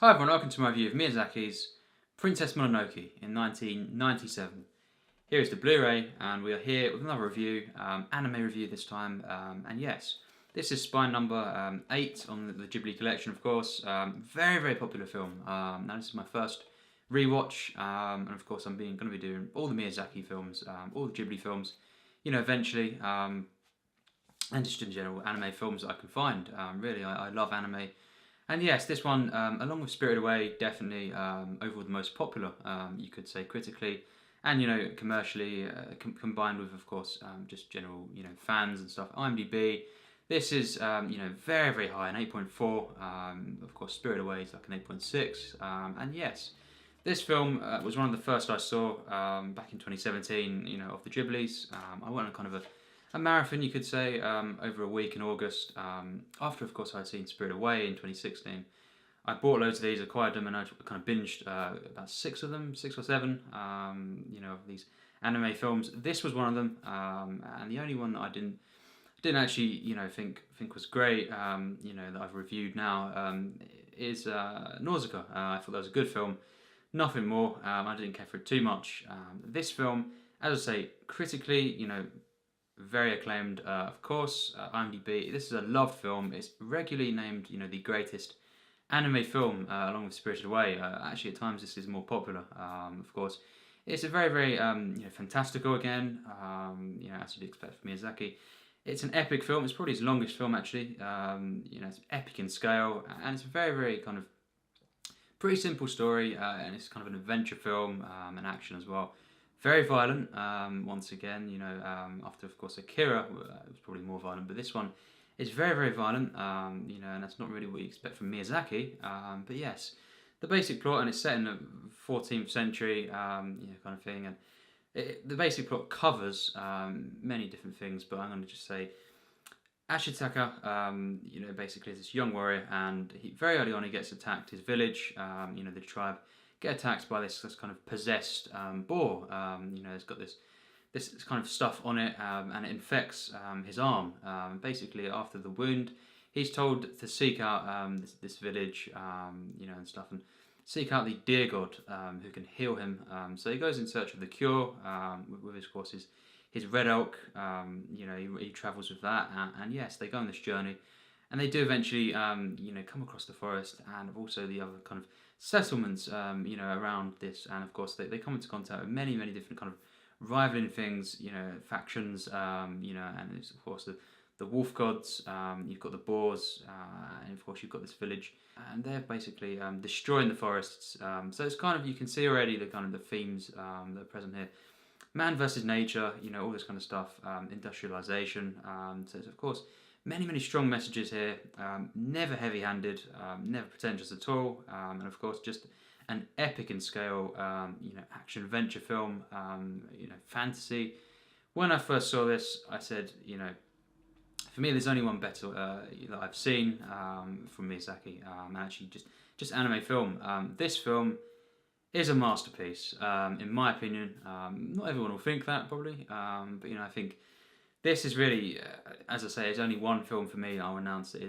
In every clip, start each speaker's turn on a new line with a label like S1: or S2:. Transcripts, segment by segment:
S1: Hi everyone, welcome to my review of Miyazaki's Princess Mononoke in 1997. Here is the Blu-ray, and we are here with another review, anime review this time, and yes, this is spine number 8 on the Ghibli collection, of course. Very, very popular film. Now this is my first rewatch, and of course I'm going to be doing all the Miyazaki films, all the Ghibli films, eventually, and just in general anime films that I can find. Really, I love anime. And yes, this one, along with Spirited Away, definitely overall the most popular, you could say, critically, and commercially, combined with, of course, just general fans and stuff. IMDb, this is very, very high, an 8.4. Of course, Spirited Away is like an 8.6. And yes, this film was one of the first I saw back in 2017. Of the Ghiblis. I went on kind of a marathon, you could say, over a week in August. After, of course, I'd seen Spirited Away in 2016, I bought loads of these, acquired them, and I kind of binged about 6 of them, 6 or 7, of these anime films. This was one of them, and the only one that I didn't actually, think was great, that I've reviewed now, is Nausicaa. I thought that was a good film. Nothing more. I didn't care for it too much. This film, as I say, critically, very acclaimed, of course. IMDb. This is a loved film. It's regularly named, the greatest anime film, along with Spirited Away. Actually, at times this is more popular. Of course, it's a very, very, fantastical again. As you'd expect from Miyazaki. It's an epic film. It's probably his longest film, actually. It's epic in scale, and it's a very, very kind of pretty simple story, and it's kind of an adventure film, and action as well. Very violent, once again, after, of course, Akira, it was probably more violent, but this one is very, very violent, and that's not really what you expect from Miyazaki, but yes, the basic plot, and it's set in the 14th century, kind of thing, and the basic plot covers many different things, but I'm going to just say, Ashitaka, basically is this young warrior, and very early on he gets attacked, his village, the tribe, get attacked by this kind of possessed boar. It's got this kind of stuff on it, and it infects his arm. Basically, after the wound, he's told to seek out this village, and stuff, and seek out the deer god who can heal him. So he goes in search of the cure with his course his red elk. He travels with that, and yes, they go on this journey. And they do eventually, come across the forest and also the other kind of settlements, around this. And of course, they come into contact with many, many different kind of rivaling things, factions, and it's, of course, the wolf gods. You've got the boars, and of course, you've got this village, and they're basically destroying the forests. So it's kind of, you can see already the kind of the themes that are present here. Man versus nature, all this kind of stuff. Industrialization. So it's, of course, many, many strong messages here, never heavy-handed, never pretentious at all, and of course just an epic in scale, action-adventure film, fantasy. When I first saw this, I said, for me there's only one better that I've seen from Miyazaki, actually just anime film. This film is a masterpiece, in my opinion. Not everyone will think that, probably, but I think this is really, as I say, it's only one film for me. I'll announce that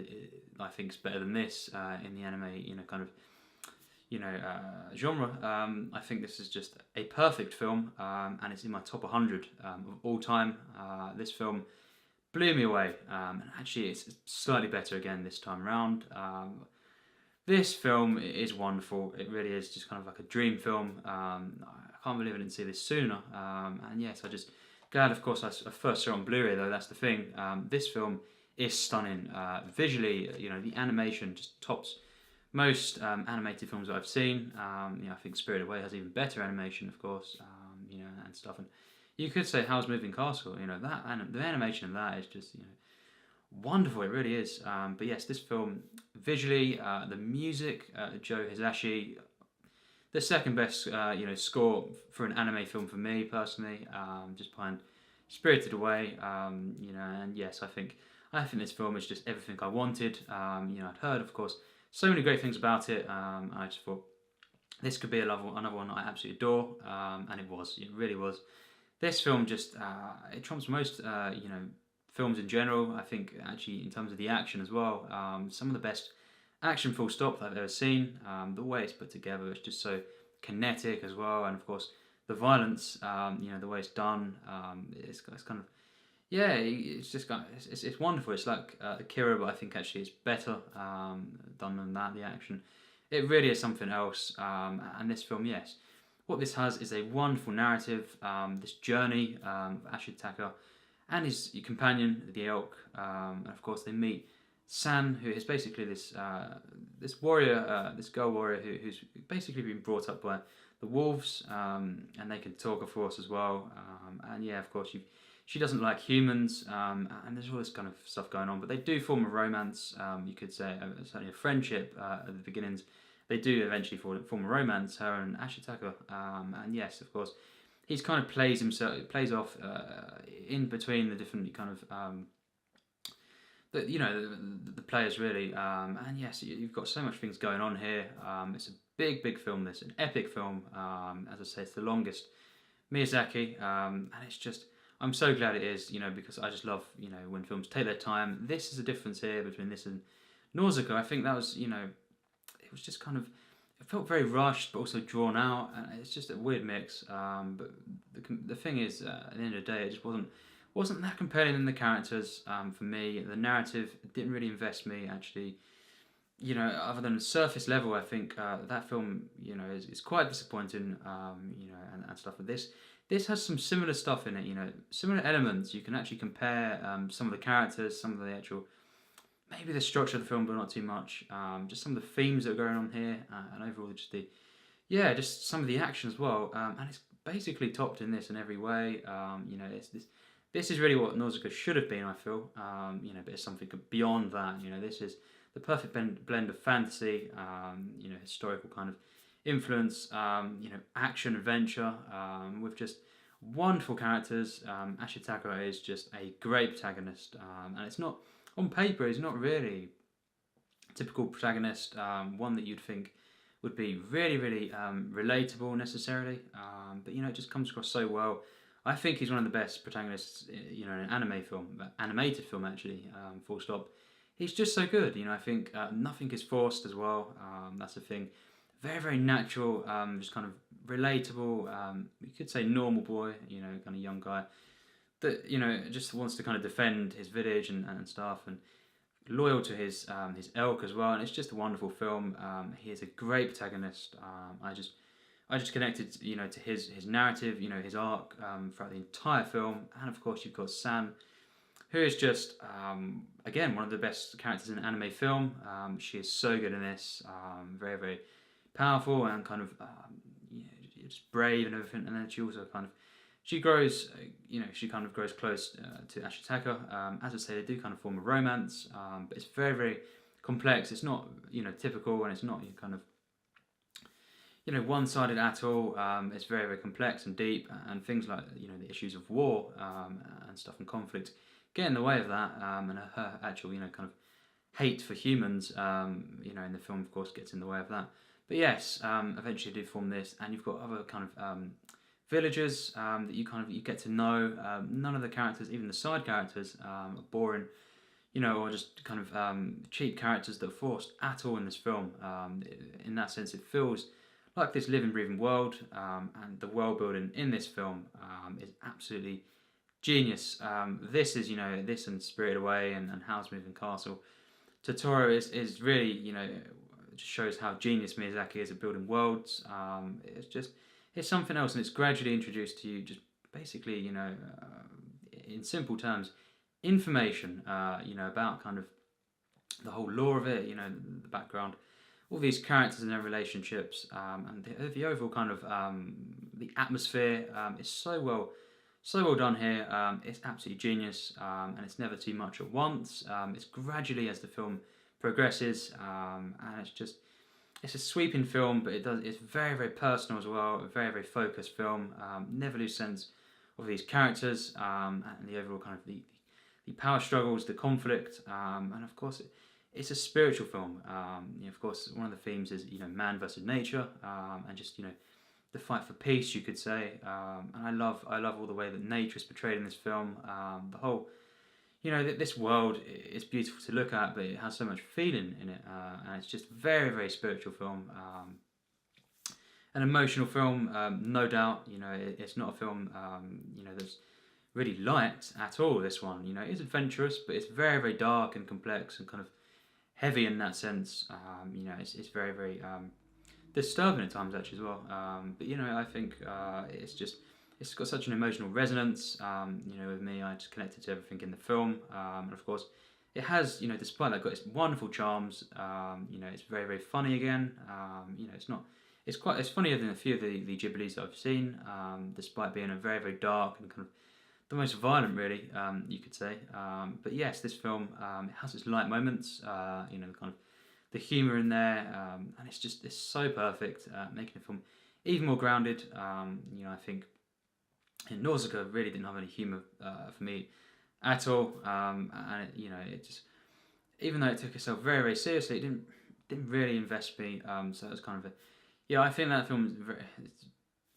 S1: I think is better than this in the anime, genre. I think this is just a perfect film, and it's in my top 100 of all time. This film blew me away, and actually it's slightly better again this time around. This film is wonderful. It really is just kind of like a dream film. I can't believe I didn't see this sooner. And yes, glad, of course, I first saw it on Blu-ray, though. That's the thing. This film is stunning. Visually, the animation just tops most animated films that I've seen. I think Spirited Away has even better animation, of course, and stuff. And you could say Howl's Moving Castle. The animation of that is just, wonderful. It really is. But yes, this film, visually, the music, Joe Hisaishi, the second best, score for an anime film for me personally, just behind Spirited Away, and yes, I think this film is just everything I wanted. I'd heard, of course, so many great things about it. I just thought this could be another one I absolutely adore, and it really was. This film just it trumps most, films in general. I think actually in terms of the action as well, some of the best action full stop that I've ever seen. The way it's put together, it's just so kinetic as well, and of course the violence, the way it's done, it's kind of yeah, it's just kind of, it's wonderful. It's like Akira, but I think actually it's better done than that. The action, it really is something else. And this film, yes, what this has is a wonderful narrative. This journey of Ashitaka and his companion, the elk, and of course they meet San, who is basically this warrior, this girl warrior who's basically been brought up by the wolves, and they can talk, of course, as well. And yeah, of course, she doesn't like humans, and there's all this kind of stuff going on. But they do form a romance, you could say, certainly a friendship at the beginnings. They do eventually form a romance, her and Ashitaka. And yes, of course, he's kind of plays off in between the different kind of the players really. And yes, you've got so much things going on here. It's a big film. This an epic film. As I say, it's the longest Miyazaki, and it's just. I'm so glad it is, because I just love, when films take their time. This is a difference here between this and Nausicaa. I think that was, it was just kind of, it felt very rushed, but also drawn out, and it's just a weird mix. But the thing is, at the end of the day, it just wasn't that compelling in the characters for me. The narrative didn't really invest me, actually. Other than surface level, I think that film, is quite disappointing, and stuff like this. This has some similar stuff in it, similar elements. You can actually compare some of the characters, some of the actual, maybe the structure of the film, but not too much. Just some of the themes that are going on here, and overall just just some of the action as well. And it's basically topped in this in every way. This is really what Nausicaa should have been, I feel. But it's something beyond that. This is the perfect blend of fantasy, historical kind of influence, action, adventure, with just wonderful characters. Ashitaka is just a great protagonist, and it's not, on paper, he's not really a typical protagonist, one that you'd think would be really, really relatable necessarily, but it just comes across so well. I think he's one of the best protagonists, in an animated film actually, full stop. He's just so good, I think nothing is forced as well, that's the thing. Very, very natural, just kind of relatable, you could say normal boy, kind of young guy, that, just wants to kind of defend his village and stuff, and loyal to his elk as well, and it's just a wonderful film. He is a great protagonist. I just connected, to his narrative, his arc throughout the entire film, and of course you've got San, who is just, again, one of the best characters in an anime film. She is so good in this, very, very powerful and kind of just brave and everything, and then she also she grows close to Ashitaka. As I say, they do kind of form a romance, but it's very, very complex. It's not typical, and it's not kind of one-sided at all. It's very, very complex and deep, and things like the issues of war and stuff and conflict get in the way of that, and her actual kind of hate for humans in the film, of course, gets in the way of that. But yes, eventually do form this, and you've got other kind of villagers that you get to know. None of the characters, even the side characters, are boring, or just kind of cheap characters that are forced at all in this film. In that sense, it feels like this living, breathing world, and the world building in this film is absolutely genius. This is, this and Spirited Away and Howl's Moving Castle. Totoro is really, just shows how genius Miyazaki is at building worlds. It's something else, and it's gradually introduced to you, just basically, in simple terms, information, about kind of the whole lore of it, the background, all these characters and their relationships, and the overall kind of the atmosphere is so well done here. It's absolutely genius, and it's never too much at once. It's gradually as the film progresses, and it's a sweeping film, but it's very, very personal as well. A very, very focused film. Never lose sense of these characters, and the overall kind of the power struggles, the conflict, and of course it's a spiritual film. Of course, one of the themes is man versus nature, and just the fight for peace, you could say. And I love all the way that nature is portrayed in this film. The whole you know, this world is beautiful to look at, but it has so much feeling in it, and it's just very, very spiritual film. An emotional film, no doubt. You know, it's not a film, you know, that's really light at all. This one, you know, it's adventurous, but it's very, very dark and complex and kind of heavy in that sense. You know, it's very, very disturbing at times actually as well. But you know, I think it's got such an emotional resonance. You know, with me, I just connected to everything in the film, and of course, it has, you know, despite that, got its wonderful charms. You know, it's very, very funny again. You know, it's funnier than a few of the Ghiblis that I've seen, despite being a very, very dark and kind of the most violent, really, you could say. But yes, this film, it has its light moments. You know, kind of the humour in there, and it's so perfect, making the film even more grounded. You know, I think Nausicaa really didn't have any humour for me at all, and you know, it just, even though it took itself very, very seriously, it didn't really invest me. So it was kind of yeah, I think that film is it's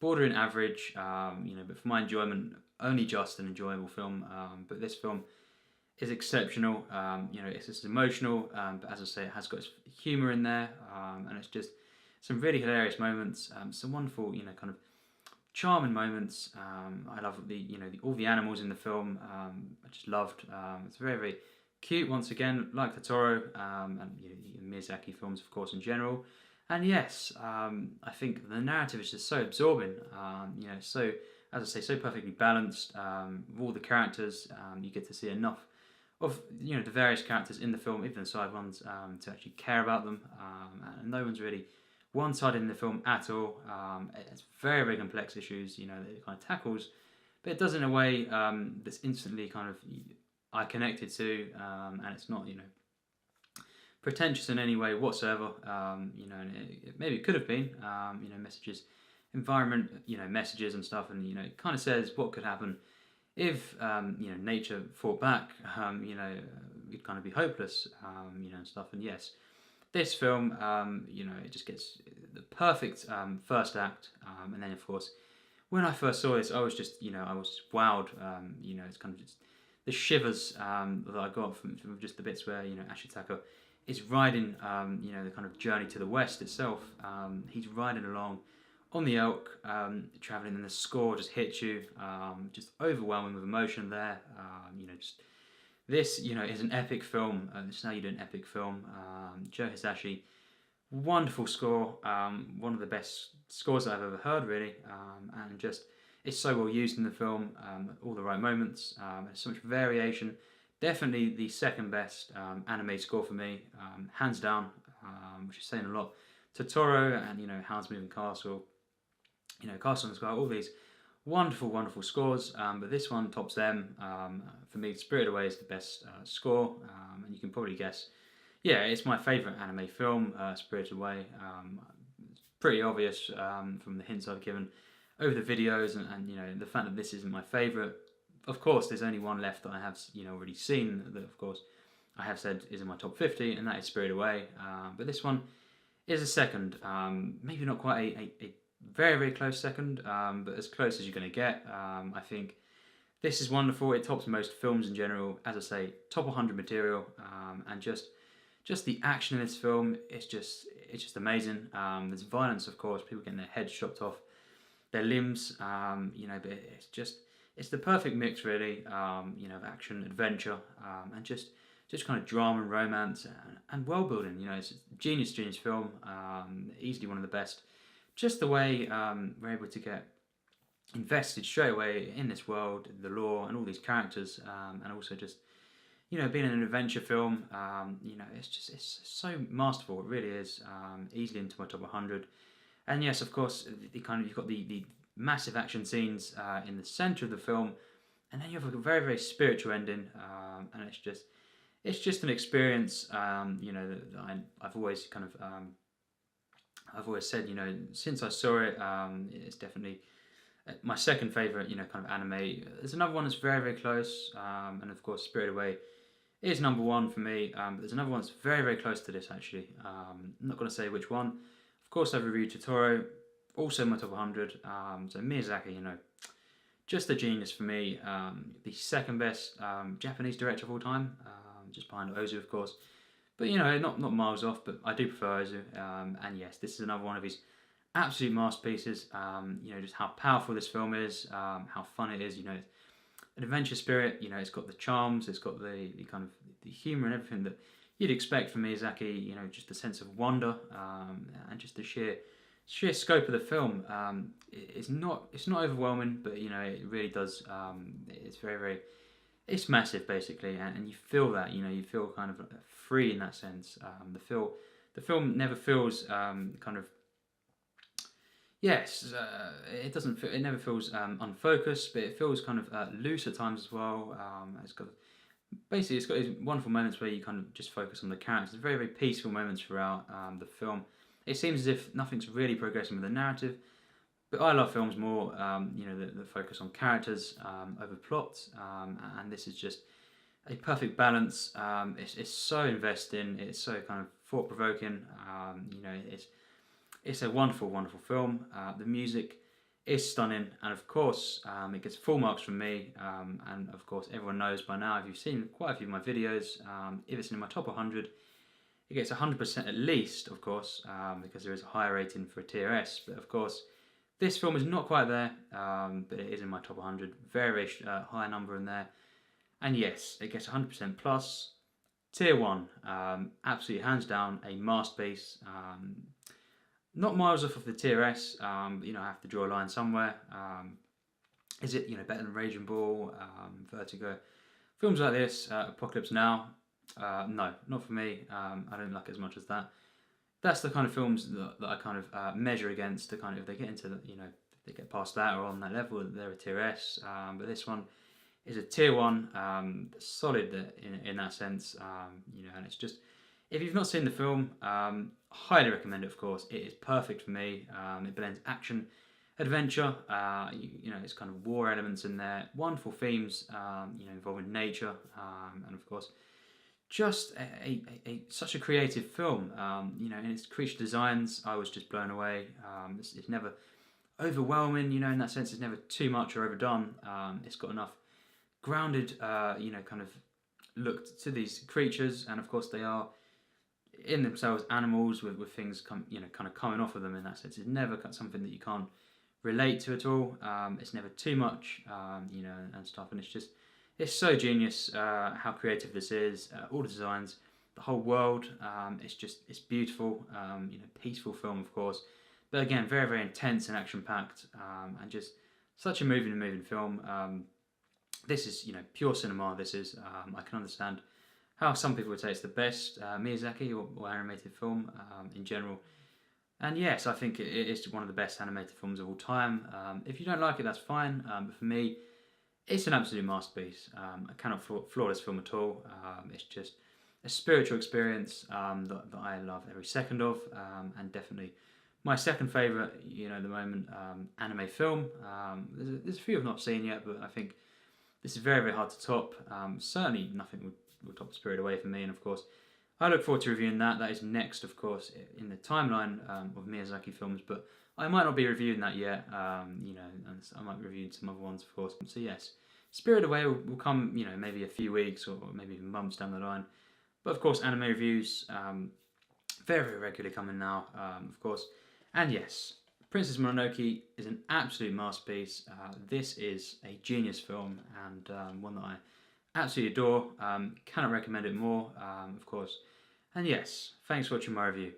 S1: bordering average. You know, but for my enjoyment, only just an enjoyable film. But this film is exceptional. You know, it's just emotional, but as I say, it has got its humour in there, and it's just some really hilarious moments. Some wonderful, you know, kind of charming moments. I love all the animals in the film. I just loved. It's very, very cute once again, like the Totoro, and you know, Miyazaki films, of course, in general. And yes, I think the narrative is just so absorbing. You know, so, as I say, so perfectly balanced. With all the characters, you get to see enough of, you know, the various characters in the film, even the side ones, to actually care about them. And no one's really one-sided in the film at all. It's very, very complex issues, you know, that it kind of tackles, but it does in a way that's instantly kind of I connected to, and it's not, you know, pretentious in any way whatsoever. You know, and maybe it could have been, you know, environment, you know, messages and stuff, and you know, it kind of says what could happen if you know, nature fought back. You know, it'd kind of be hopeless, you know, and stuff. And yes, this film, you know, it just gets the perfect first act, and then of course, when I first saw this, I was just, you know, I was wowed. You know, it's kind of just the shivers that I got from just the bits where, you know, Ashitaka is riding, you know, the kind of journey to the west itself. He's riding along on the elk, traveling, and the score just hits you, just overwhelming with emotion there. You know, just this, you know, is an epic film. This is how you do an epic film. Joe Hisashi, wonderful score. One of the best scores I've ever heard, really, and just it's so well used in the film. All the right moments. There's so much variation. Definitely the second best anime score for me, hands down, which is saying a lot. Totoro and, you know, Howl's Moving Castle, you know, Castle in the Sky, all these wonderful, wonderful scores, but this one tops them. For me, Spirited Away is the best score, and you can probably guess. Yeah, it's my favourite anime film, Spirited Away. It's pretty obvious from the hints I've given over the videos, and you know, the fact that this isn't my favourite. Of course, there's only one left that I have, you know, already seen that, of course, I have said is in my top 50, and that is Spirited Away. But this one is a second, maybe not quite a very, very close second, but as close as you're going to get. I think this is wonderful. It tops most films in general. As I say, top 100 material, and just the action in this film, it's just amazing. There's violence, of course, people getting their heads chopped off, their limbs, you know, but it's the perfect mix, really, you know, of action, adventure, and just kind of drama and romance and world building. You know, it's a genius film, easily one of the best. Just the way we're able to get invested straight away in this world, the lore, and all these characters, and also just, you know, being an adventure film, you know, it's so masterful. It really is, easily into my top 100. And yes, of course, you've got the massive action scenes in the centre of the film, and then you have a very, very spiritual ending, and it's just an experience. You know, that I've always kind of I've always said, you know, since I saw it, it's definitely my second favourite, you know, kind of anime. There's another one that's very, very close, and of course, Spirited Away is number one for me. But there's another one that's very, very close to this, actually. I'm not going to say which one. Of course, I've reviewed Totoro, also in my top 100. So Miyazaki, you know, just a genius for me. The second best Japanese director of all time, just behind Ozu, of course. But you know, not miles off. But I do prefer Ozu. And yes, this is another one of his absolute masterpieces. You know, just how powerful this film is, how fun it is. You know, an adventure spirit. You know, it's got the charms, it's got the kind of the humor and everything that you'd expect from Miyazaki. You know, just the sense of wonder, and just the sheer scope of the film. It's not overwhelming, but you know, it really does. It's very it's massive basically, and you feel that. You know, you feel kind of free in that sense. The film never feels kind of. Yes, it doesn't. It never feels unfocused, but it feels kind of loose at times as well. It's got these wonderful moments where you kind of just focus on the characters. Very peaceful moments throughout the film. It seems as if nothing's really progressing with the narrative, but I love films more. You know, that focus on characters over plot, and this is just a perfect balance. It's so investing. It's so kind of thought provoking. You know, it's a wonderful film. The music is stunning, and of course, it gets full marks from me. And of course, everyone knows by now, if you've seen quite a few of my videos, if it's in my top 100, it gets 100% at least, of course, because there is a higher rating for a tier S. But of course, this film is not quite there, but it is in my top 100. Very high number in there. And yes, it gets 100% plus. Tier 1, absolutely hands down, a masterpiece. Not miles off of the tier S, but you know, I have to draw a line somewhere. Is it, you know, better than Raging Bull, Vertigo? Films like this, Apocalypse Now, no, not for me. I don't like it as much as that. That's the kind of films that I kind of measure against. To kind of, if they get into the, you know, if they get past that or on that level, they're a tier S. But this one is a tier 1, solid in that sense. You know, and it's just, if you've not seen the film, highly recommend it. Of course, it is perfect for me. It blends action, adventure. You know, it's kind of war elements in there. Wonderful themes. You know, involving nature, and of course, just such a creative film. You know, in its creature designs, I was just blown away. It's never overwhelming. You know, in that sense, it's never too much or overdone. It's got enough grounded, you know, kind of look to these creatures, and of course, they are in themselves animals with things you know, kind of coming off of them in that sense. It's never something that you can't relate to at all. It's never too much, you know, and stuff. And it's so genius how creative this is. All the designs, the whole world. It's beautiful. You know, peaceful film, of course, but again, very intense and action packed, and just such a moving film. This is, you know, pure cinema. This is. I can understand how some people would say it's the best Miyazaki or animated film in general. And yes, I think it is one of the best animated films of all time. If you don't like it, that's fine. But for me, it's an absolute masterpiece. I cannot flaw this film at all. It's just a spiritual experience that I love every second of, and definitely my second favourite, you know, at the moment, anime film. There's a few I've not seen yet, but I think this is very hard to top. Certainly nothing would top Spirit Away for me, and of course, I look forward to reviewing that. That is next, of course, in the timeline of Miyazaki films, but I might not be reviewing that yet. You know, and I might be reviewing some other ones, of course. So yes, Spirit Away will come, you know, maybe a few weeks or maybe even months down the line. But of course, anime reviews very regularly coming now, of course. And yes, Princess Mononoke is an absolute masterpiece. This is a genius film, and one that I absolutely adore. Cannot recommend it more, of course. And yes, thanks for watching my review.